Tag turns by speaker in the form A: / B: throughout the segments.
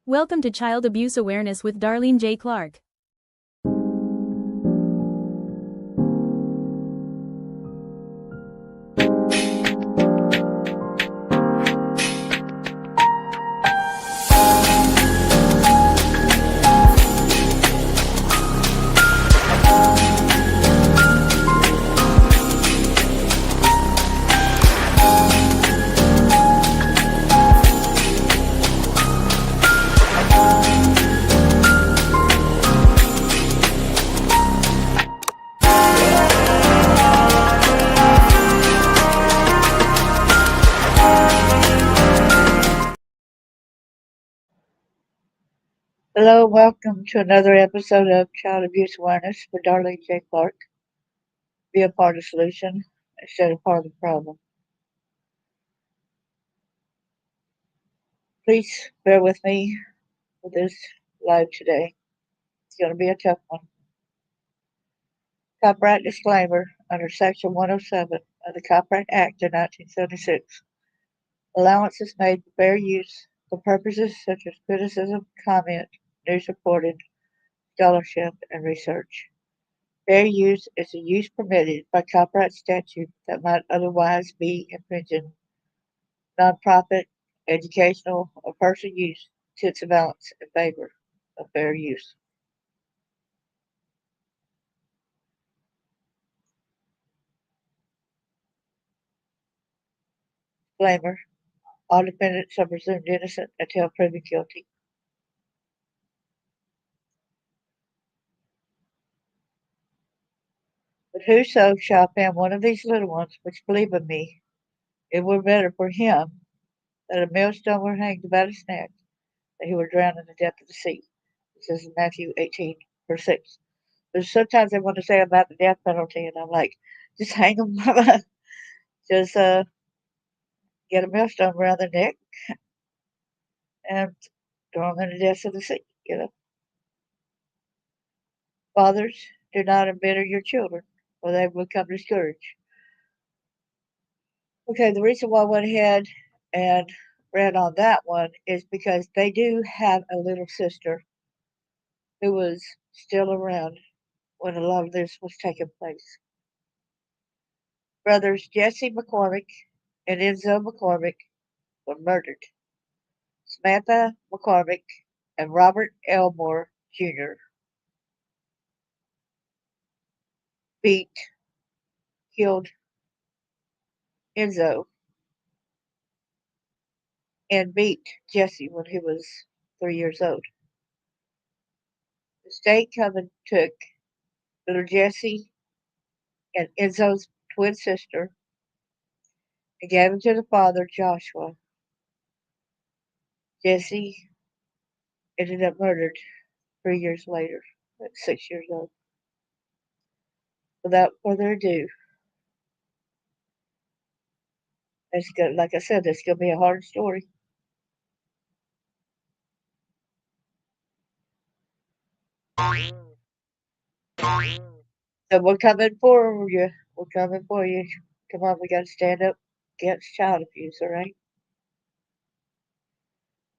A: Welcome to Child Abuse Awareness with Darlene J. Clark.
B: Hello, welcome to another episode of Child Abuse Awareness with Darlene J. Clark. Be a part of the solution instead of part of the problem. Please bear with me for this live today. It's going to be a tough one. Copyright disclaimer under Section 107 of the Copyright Act of 1976. Allowance is made for fair use for purposes such as criticism, comment, news reporting, scholarship, and research. Fair use is a use permitted by copyright statute that might otherwise be infringing nonprofit, educational, or personal use to its balance in favor of fair use. Disclaimer: all defendants are presumed innocent until proven guilty. But whoso shall offend one of these little ones which believe in me, it were better for him that a millstone were hanged about his neck, that he were drowned in the depth of the sea. This is Matthew 18, verse 6. But sometimes they want to say about the death penalty, and I'm like, just hang them. Just get a millstone around their neck and throw them in the depths of the sea. Fathers, do not embitter your children, or they will become discouraged. Okay, the reason why I went ahead and ran on that one is because they do have a little sister who was still around when a lot of this was taking place. Brothers Jessie McCormack and Enzo McCormack were murdered. Samantha McCormack and Robert Elmore Jr. killed Enzo and beat Jessie when he was 3 years old. The state come and took little Jessie and Enzo's twin sister and gave him to the father, Joshua. Jessie ended up murdered 3 years later, at 6 years old. Without further ado, like I said, it's going to be a hard story. So we're coming for you. We're coming for you. Come on, we got to stand up against child abuse, all right?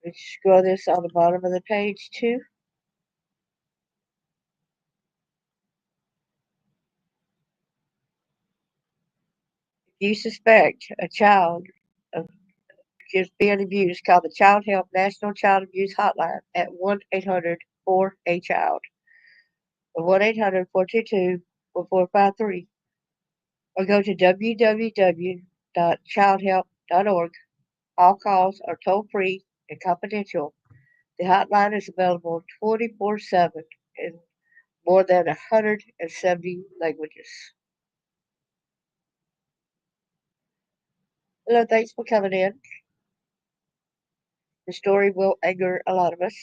B: Let's scroll this on the bottom of the page, too. If you suspect a child is being abused, call the Child Help National Child Abuse Hotline at 1-800-4-A-CHILD or 1-800-422-4453 or go to www.childhelp.org. All calls are toll-free and confidential. The hotline is available 24/7 in more than 170 languages. Hello, thanks for coming in. The story will anger a lot of us.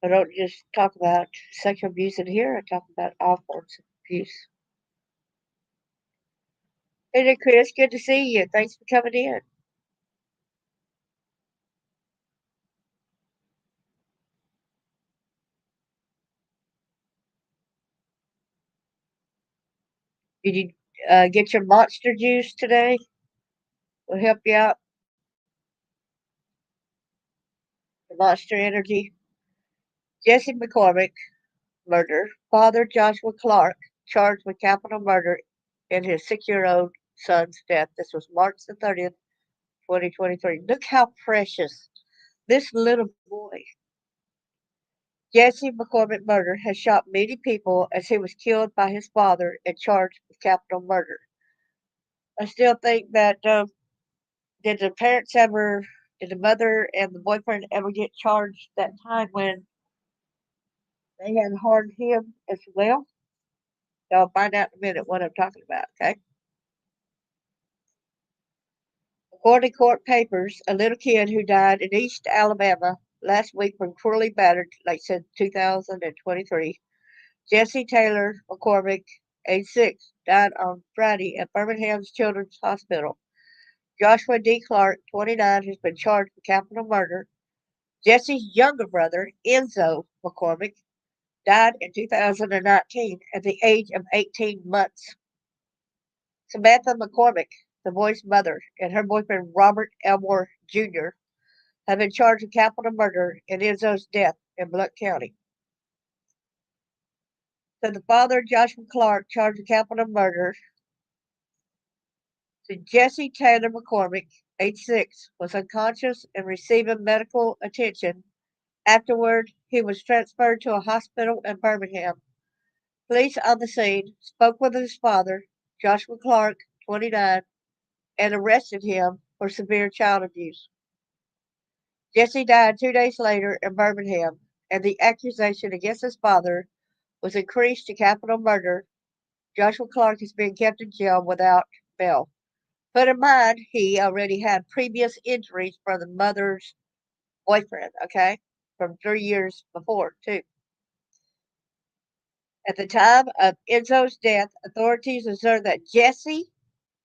B: I don't just talk about sexual abuse in here, I talk about all forms of abuse. Hey there, Chris, good to see you. Thanks for coming in. Did you get your monster juice today? We'll help you out. Monster Energy. Jessie McCormack, murder. Father Joshua Clark, charged with capital murder in his 6-year-old son's death. This was March the 30th, 2023. Look how precious this little boy. Jessie McCormack murder has shocked many people as he was killed by his father and charged with capital murder. I still think that did the parents ever, did the mother and the boyfriend ever get charged that time when they had harmed him as well? So I'll find out in a minute what I'm talking about, okay? According to court papers, a little kid who died in East Alabama last week from cruelly battered, like I said, 2023. Jessie Taylor McCormack, age 6, died on Friday at Birmingham's Children's Hospital. Joshua D. Clark, 29, has been charged with capital murder. Jessie's younger brother, Enzo McCormack, died in 2019 at the age of 18 months. Samantha McCormack, the boy's mother, and her boyfriend, Robert Elmore Jr., have been charged with capital murder in Enzo's death in Blount County. So the father, Joshua Clark, charged with capital murder. So Jessie Taylor McCormack, age 6, was unconscious and receiving medical attention. Afterward, he was transferred to a hospital in Birmingham. Police on the scene spoke with his father, Joshua Clark, 29, and arrested him for severe child abuse. Jessie died 2 days later in Birmingham, and the accusation against his father was increased to capital murder. Joshua Clark is being kept in jail without bail. Put in mind, he already had previous injuries from the mother's boyfriend, okay, from 3 years before, too. At the time of Enzo's death, authorities observed that Jessie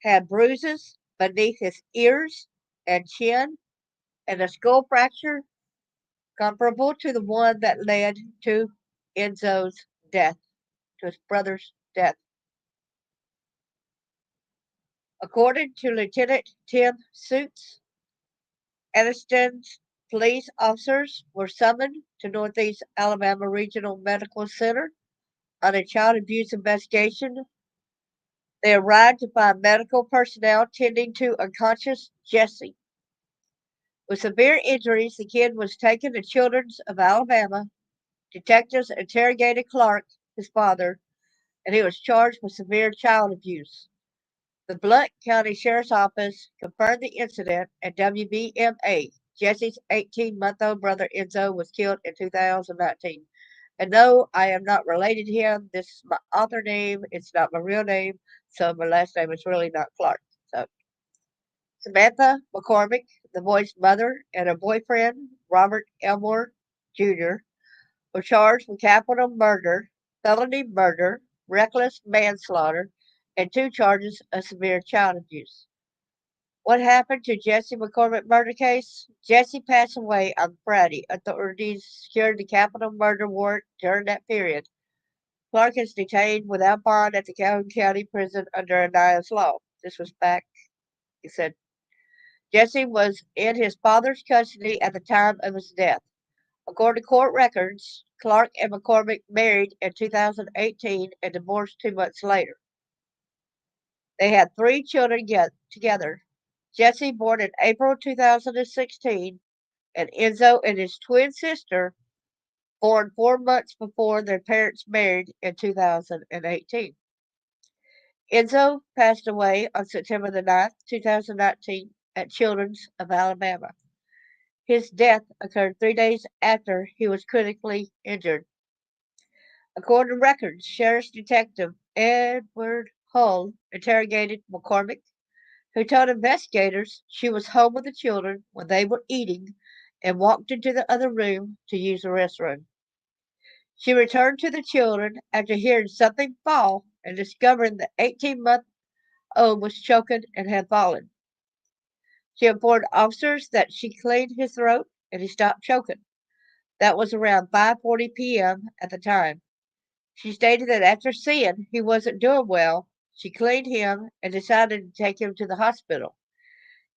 B: had bruises beneath his ears and chin and a skull fracture comparable to the one that led to Enzo's death, to his brother's death. According to Lieutenant Tim Suits, Anniston's police officers were summoned to Northeast Alabama Regional Medical Center on a child abuse investigation. They arrived to find medical personnel tending to unconscious Jessie. With severe injuries, the kid was taken to Children's of Alabama. Detectives interrogated Clark, his father, and he was charged with severe child abuse. The Blount County Sheriff's Office confirmed the incident, and WBMA, Jessie's 18-month-old brother Enzo, was killed in 2019. And no, I am not related to him. This is my author name. It's not my real name. So my last name is really not Clark. So Samantha McCormack, the boy's mother, and her boyfriend, Robert Elmore Jr., were charged with capital murder, felony murder, reckless manslaughter, and 2 charges of severe child abuse. What happened to Jessie McCormack murder case? Jessie passed away on Friday. Authorities secured the capital murder warrant during that period. Clark is detained without bond at the Calhoun County Prison under Ania's law. This was back, he said. Jessie was in his father's custody at the time of his death. According to court records, Clark and McCormack married in 2018 and divorced 2 months later. They had 3 children together. Jessie, born in April 2016, and Enzo and his twin sister, born 4 months before their parents married in 2018. Enzo passed away on September the 9th, 2019, at Children's of Alabama. His death occurred 3 days after he was critically injured. According to records, Sheriff's Detective Edward Hull interrogated McCormack, who told investigators she was home with the children when they were eating and walked into the other room to use the restroom. She returned to the children after hearing something fall and discovering the 18-month-old was choking and had fallen. She informed officers that she cleaned his throat and he stopped choking. That was around 5:40 p.m. at the time. She stated that after seeing he wasn't doing well, she cleaned him and decided to take him to the hospital.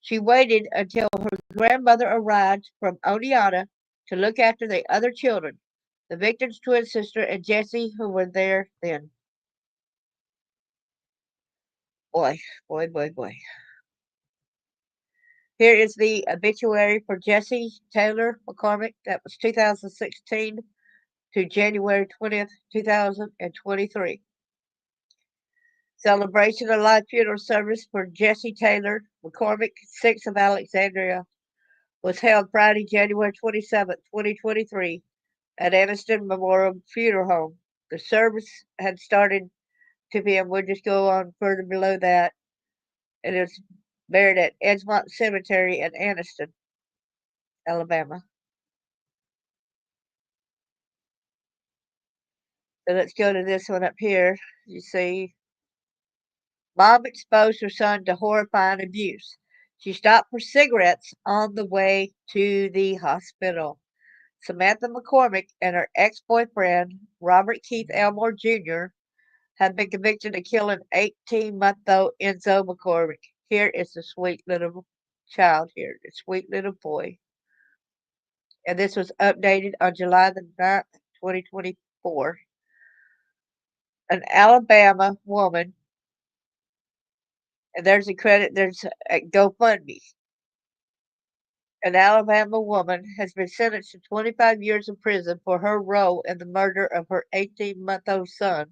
B: She waited until her grandmother arrived from Oneonta to look after the other children, the victim's twin sister and Jessie, who were there then. Boy, boy, boy, boy. Here is the obituary for Jessie Taylor McCormack. That was 2016 to January 20th, 2023. Celebration of life funeral service for Jessie Taylor McCormack, 6th of Alexandria, was held Friday, January 27th, 2023, at Anniston Memorial Funeral Home. The service had started 2 p.m. We'll just go on further below that. It is buried at Edgemont Cemetery in Anniston, Alabama. So let's go to this one up here. You see, mom exposed her son to horrifying abuse. She stopped for cigarettes on the way to the hospital. Samantha McCormack and her ex-boyfriend, Robert Keith Elmore Jr., have been convicted of killing 18-month-old ENZO McCormack. Here is the sweet little child here, the sweet little boy. And this was updated on July the 9th, 2024. An Alabama woman, and there's a credit, there's a GoFundMe. An Alabama woman has been sentenced to 25 years in prison for her role in the murder of her 18-month-old son,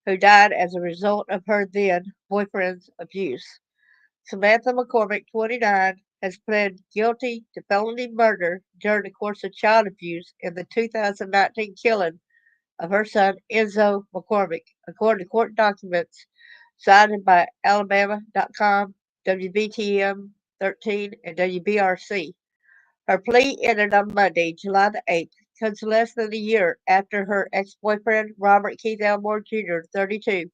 B: who died as a result of her then boyfriend's abuse. Samantha McCormack, 29, has pled guilty to felony murder during the course of child abuse in the 2019 killing of her son Enzo McCormack, according to court documents cited by Alabama.com, WBTM 13, and WBRC. Her plea ended on Monday, July the 8th, comes less than a year after her ex-boyfriend, Robert Keith Elmore Jr., 32,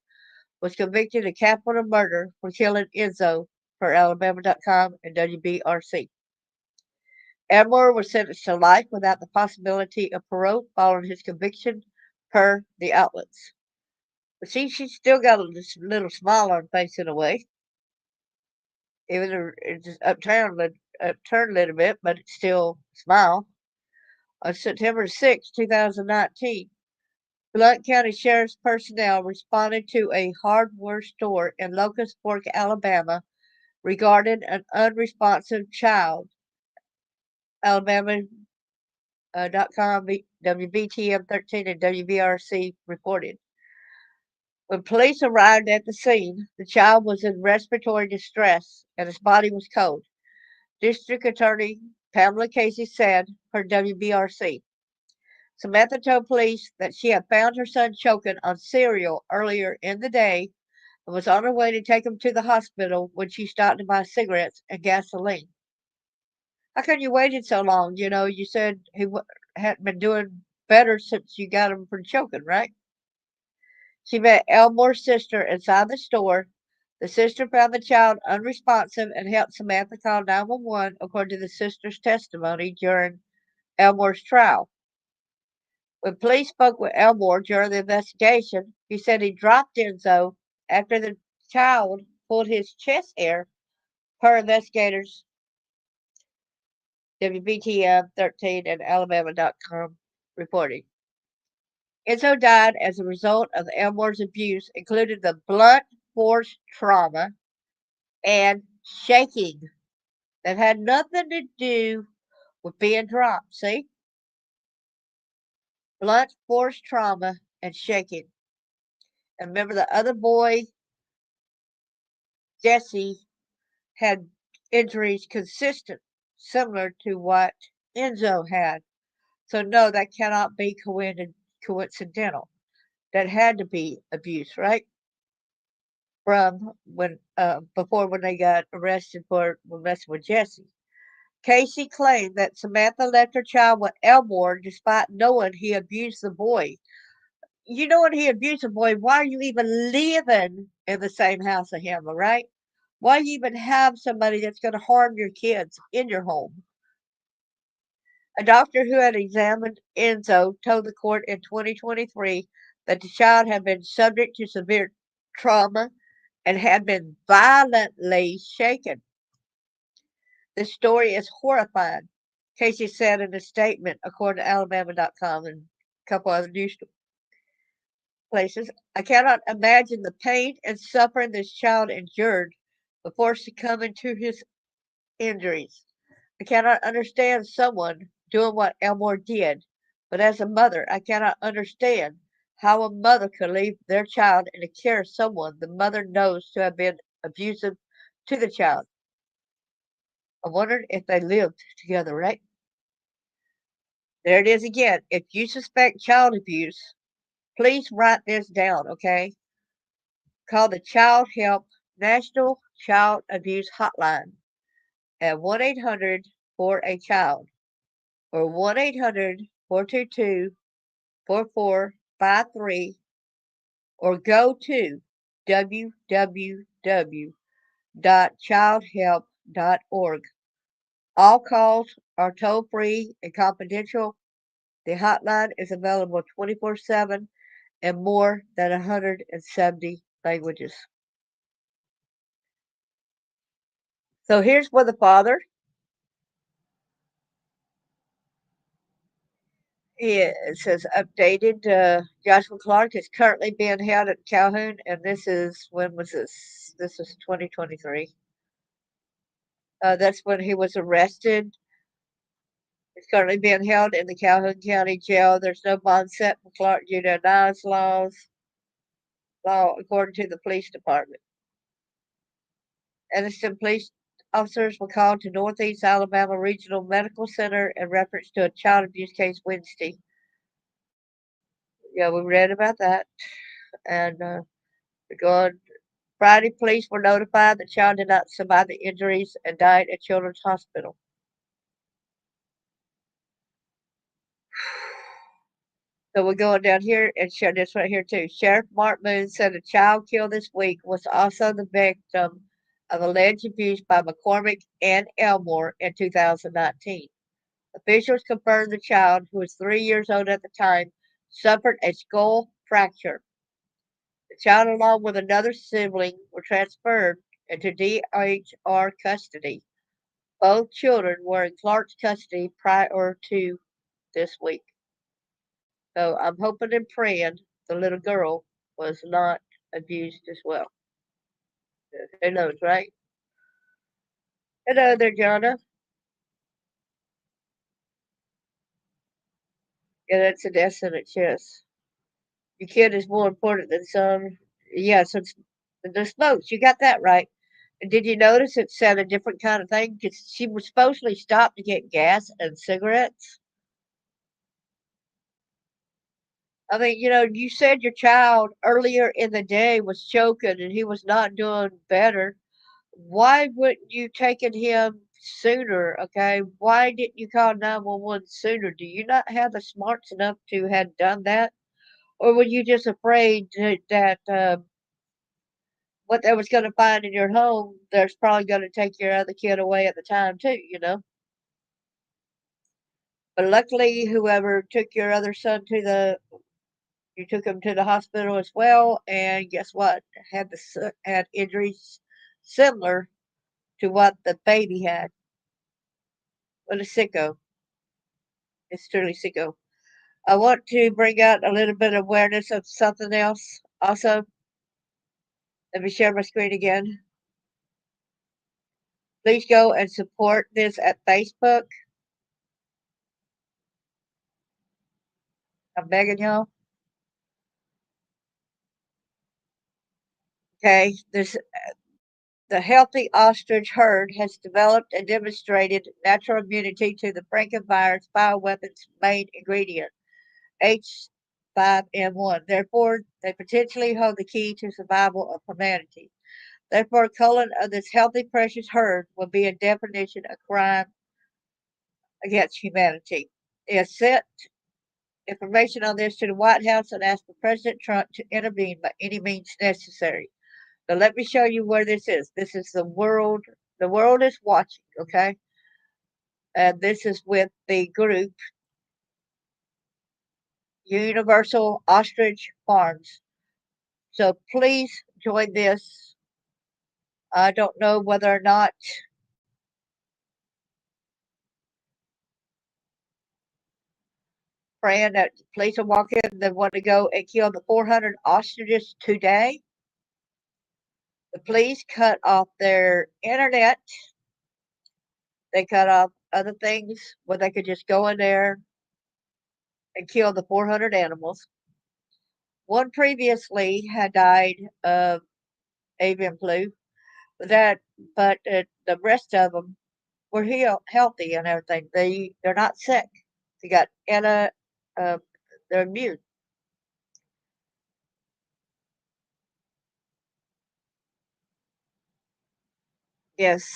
B: was convicted of capital murder for killing Enzo, per Alabama.com and WBRC. Elmore was sentenced to life without the possibility of parole following his conviction, per the outlets. But see, she's still got a little smile on her face in a way. Even though it's just upturned a little bit, but it's still a smile. On September 6, 2019, Blount County Sheriff's personnel responded to a hardware store in Locust Fork, Alabama, regarding an unresponsive child. Alabama.com, WBTM 13, and WBRC reported. When police arrived at the scene, the child was in respiratory distress and his body was cold. District Attorney Pamela Casey said, per WBRC. Samantha told police that she had found her son choking on cereal earlier in the day and was on her way to take him to the hospital when she stopped to buy cigarettes and gasoline. How come you waited so long? You know, you said he hadn't been doing better since you got him for choking, right? She met Elmore's sister inside the store. The sister found the child unresponsive and helped Samantha call 911, according to the sister's testimony during Elmore's trial. When police spoke with Elmore during the investigation, he said he dropped Enzo after the child pulled his chest hair, per investigators WBTM 13 and Alabama.com reporting. Enzo died as a result of Elmore's abuse, including the blunt force trauma and shaking that had nothing to do with being dropped. See? Blunt force trauma and shaking. And remember, the other boy, Jessie, had injuries consistent, similar to what Enzo had. So no, that cannot be coincidental. That had to be abuse, right? From when before when they got arrested for messing with Jessie. Casey claimed that Samantha left her child with Elmore despite knowing he abused the boy. You know when he abused the boy, why are you even living in the same house as him, all right? Why you even have somebody that's going to harm your kids in your home? A doctor who had examined Enzo told the court in 2023 that the child had been subject to severe trauma and had been violently shaken. This story is horrifying. Casey said in a statement, according to Alabama.com and a couple other news places. I cannot imagine the pain and suffering this child endured before succumbing to his injuries. I cannot understand someone doing what Elmore did, but as a mother, I cannot understand how a mother could leave their child in the care of someone the mother knows to have been abusive to the child. I wondered if they lived together, right? There it is again. If you suspect child abuse, please write this down, okay? Call the Child Help National Child Abuse Hotline at 1 800 for a child or 1 800 422 4453 or go to www.childhelp.org. All calls are toll free and confidential. The hotline is available 24/7 in more than 170 languages. So here's where the father it says updated. Joshua Clark is currently being held at Calhoun, and this is when was this? This was 2023. That's when he was arrested. He's currently being held in the Calhoun County Jail. There's no bond set for Clark due to Nice law, according to the police department. Evanston police officers were called to Northeast Alabama Regional Medical Center in reference to a child abuse case Wednesday. Yeah, we read about that. And going Friday, police were notified the child did not survive the injuries and died at Children's Hospital. So we're going down here and share this right here too. Sheriff Mark Moon said a child killed this week was also the victim of alleged abuse by McCormack and Elmore in 2019. Officials confirmed the child, who was 3 years old at the time, suffered a skull fracture. The child, along with another sibling, were transferred into DHR custody. Both children were in Clark's custody prior to this week. So I'm hoping and praying the little girl was not abused as well. Who knows, right? Hello there, Jonna. Yeah, that's a death sentence, yes. Your kid is more important than some. Yes, it's the smokes. You got that right. And did you notice it said a different kind of thing? Because she was supposedly stopped to get gas and cigarettes. I mean, you said your child earlier in the day was choking and he was not doing better. Why wouldn't you taken him sooner? Okay, why didn't you call 911 sooner? Do you not have the smarts enough to have done that, or were you just afraid that what they was going to find in your home, there's probably going to take your other kid away at the time too? But luckily, whoever took your other son you took him to the hospital as well, and guess what? Had injuries similar to what the baby had. What a sicko! It's truly sicko. I want to bring out a little bit of awareness of something else. Also, let me share my screen again. Please go and support this at Facebook. I'm begging y'all. Okay, the healthy ostrich herd has developed and demonstrated natural immunity to the Frankenvirus bioweapons main ingredient, H5N1. Therefore, they potentially hold the key to survival of humanity. Therefore, culling of this healthy, precious herd will be a definition of crime against humanity. He has sent information on this to the White House and asked for President Trump to intervene by any means necessary. Now, let me show you where this is. This is the world. The world is watching, okay? And this is with the group Universal Ostrich Farms. So please join this. I don't know whether or not praying that the police will walk in. They want to go and kill the 400 ostriches today. The police cut off their internet. They cut off other things where they could just go in there and kill the 400 animals. One previously had died of avian flu, but the rest of them were healthy and everything. They're not sick. They got uh, they're immune. Yes.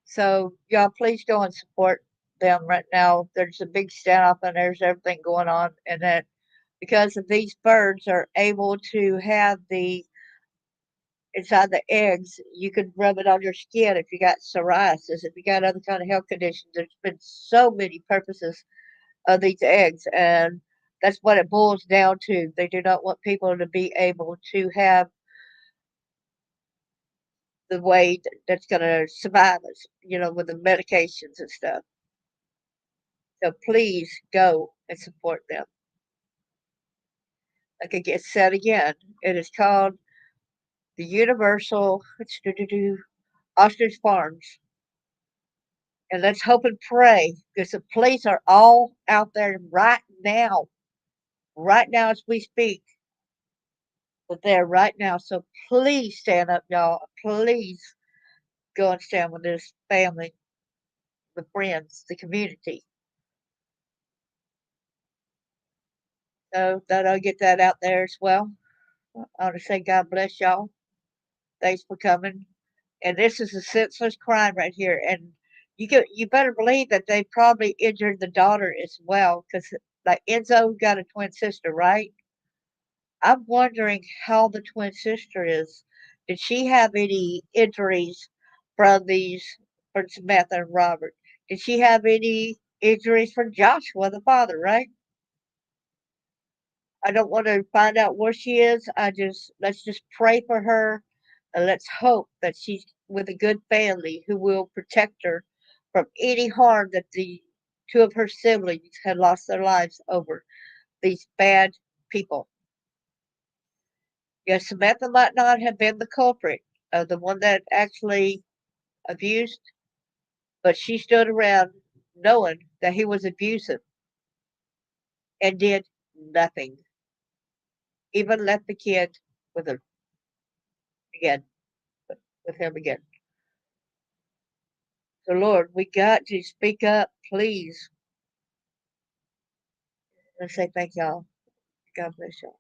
B: So y'all, please go and support them right now. There's a big standoff and there's everything going on, and that because of these birds are able to have the inside the eggs, you could rub it on your skin if you got psoriasis, if you got other kind of health conditions. There's been so many purposes of these eggs, and that's what it boils down to. They do not want people to be able to have the way that's going to survive us, with the medications and stuff. So please go and support them. Like it gets said again, it is called the Universal Ostrich Farms. And let's hope and pray because the police are all out there right now as we speak. But they're right now. So please stand up, y'all. Please go and stand with this family, the friends, the community. So that I'll get that out there as well. I want to say God bless y'all. Thanks for coming. And this is a senseless crime right here. And you better believe that they probably injured the daughter as well, because like Enzo got a twin sister, right? I'm wondering how the twin sister is. Did she have any injuries from from Samantha and Robert? Did she have any injuries from Joshua, the father, right? I don't want to find out where she is. Let's just pray for her and let's hope that she's with a good family who will protect her from any harm that the two of her siblings had lost their lives over these bad people. Yes, Samantha might not have been the culprit, the one that actually abused, but she stood around knowing that he was abusive and did nothing. Even left the kid with her again, with him again. So, Lord, we got to speak up, please. Let's say thank y'all. God bless y'all.